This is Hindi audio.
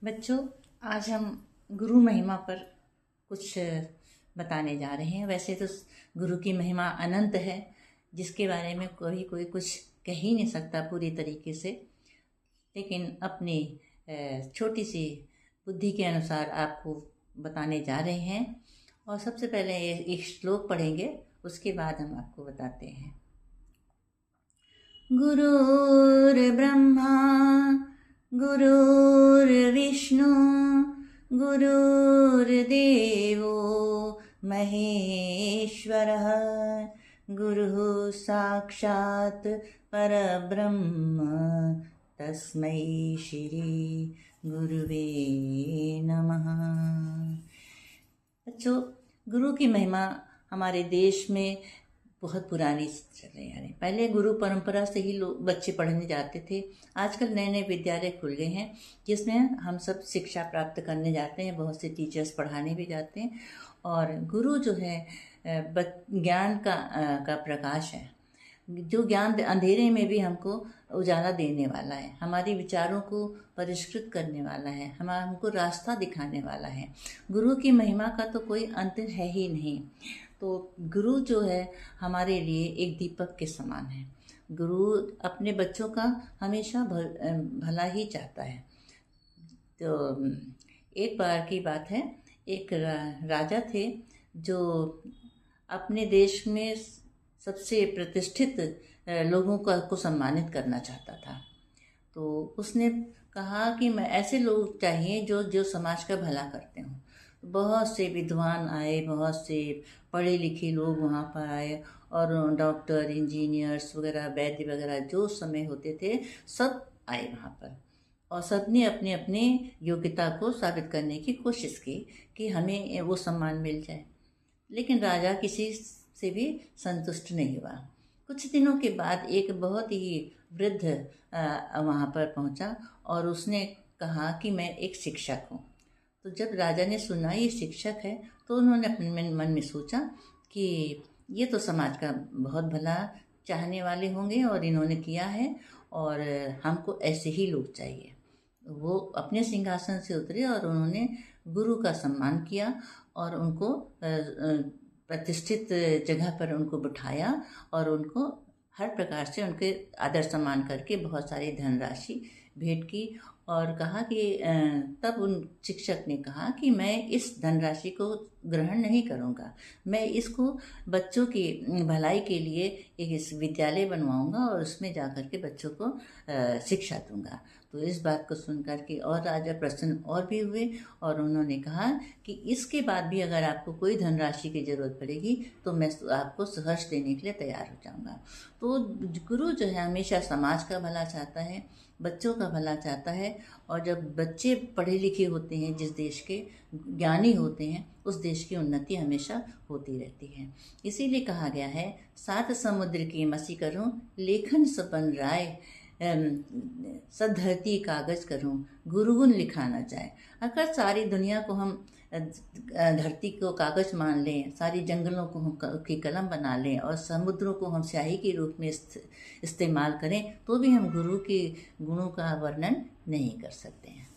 बच्चों, आज हम गुरु महिमा पर कुछ बताने जा रहे हैं। वैसे तो गुरु की महिमा अनंत है, जिसके बारे में कोई कोई कुछ कह ही नहीं सकता पूरी तरीके से, लेकिन अपनी छोटी सी बुद्धि के अनुसार आपको बताने जा रहे हैं। और सबसे पहले एक श्लोक पढ़ेंगे, उसके बाद हम आपको बताते हैं। गुरुर्ब्रह्मा गुरुर्विष्णु गुरुर्देवो महेश्वरः गुरुः साक्षात् परब्रह्म तस्मै श्री गुरुवे नमः। बच्चों, गुरु की महिमा हमारे देश में बहुत पुरानी चले आ रही। पहले गुरु परंपरा से ही लोग बच्चे पढ़ने जाते थे। आजकल नए नए विद्यालय खुल गए हैं, जिसमें हम सब शिक्षा प्राप्त करने जाते हैं। बहुत से टीचर्स पढ़ाने भी जाते हैं। और गुरु जो है ज्ञान का प्रकाश है, जो ज्ञान अंधेरे में भी हमको उजाला देने वाला है, हमारे विचारों को परिष्कृत करने वाला है, हमको रास्ता दिखाने वाला है। गुरु की महिमा का तो कोई अंत है ही नहीं। तो गुरु जो है हमारे लिए एक दीपक के समान है। गुरु अपने बच्चों का हमेशा भला ही चाहता है। तो एक बार की बात है, एक राजा थे जो अपने देश में सबसे प्रतिष्ठित लोगों को सम्मानित करना चाहता था। तो उसने कहा कि मैं ऐसे लोग चाहिए जो जो समाज का भला करते हों। बहुत से विद्वान आए, बहुत से पढ़े लिखे लोग वहाँ पर आए, और डॉक्टर, इंजीनियर्स वगैरह, वैद्य वगैरह जो समय होते थे, सब आए वहाँ पर। और सबने अपने अपने योग्यता को साबित करने की कोशिश की कि हमें वो सम्मान मिल जाए। लेकिन राजा किसी से भी संतुष्ट नहीं हुआ। कुछ दिनों के बाद एक बहुत ही वृद्ध वहाँ पर पहुँचा और उसने कहा कि मैं एक शिक्षक हूँ। तो जब राजा ने सुना ये शिक्षक है, तो उन्होंने अपने मन में सोचा कि ये तो समाज का बहुत भला चाहने वाले होंगे और इन्होंने किया है, और हमको ऐसे ही लोग चाहिए। वो अपने सिंहासन से उतरे और उन्होंने गुरु का सम्मान किया और उनको प्रतिष्ठित जगह पर उनको बिठाया और उनको हर प्रकार से उनके आदर सम्मान करके बहुत सारी धनराशि भेंट की। और कहा कि तब उन शिक्षक ने कहा कि मैं इस धनराशि को ग्रहण नहीं करूँगा, मैं इसको बच्चों की भलाई के लिए एक इस विद्यालय बनवाऊँगा और उसमें जा कर के बच्चों को शिक्षा दूँगा। तो इस बात को सुन कर के और राजा प्रसन्न और भी हुए, और उन्होंने कहा कि इसके बाद भी अगर आपको कोई धनराशि की ज़रूरत पड़ेगी तो मैं आपको सहर्ष देने के लिए तैयार हो जाऊँगा। तो गुरु जो है हमेशा समाज का भला चाहता है, बच्चों का भला चाहता है। और जब बच्चे पढ़े लिखे होते हैं, जिस देश के ज्ञानी होते हैं, उस देश की उन्नति हमेशा होती रहती है। इसीलिए कहा गया है, सात समुद्र की मसी करूं, लेखन सपन राय, धरती कागज करूं, गुरुगुण लिखा न जाए। अगर सारी दुनिया को हम धरती को कागज मान लें, सारी जंगलों को हम की कलम बना लें और समुद्रों को हम स्याही के रूप में इस्तेमाल करें, तो भी हम गुरु के गुणों का वर्णन नहीं कर सकते हैं।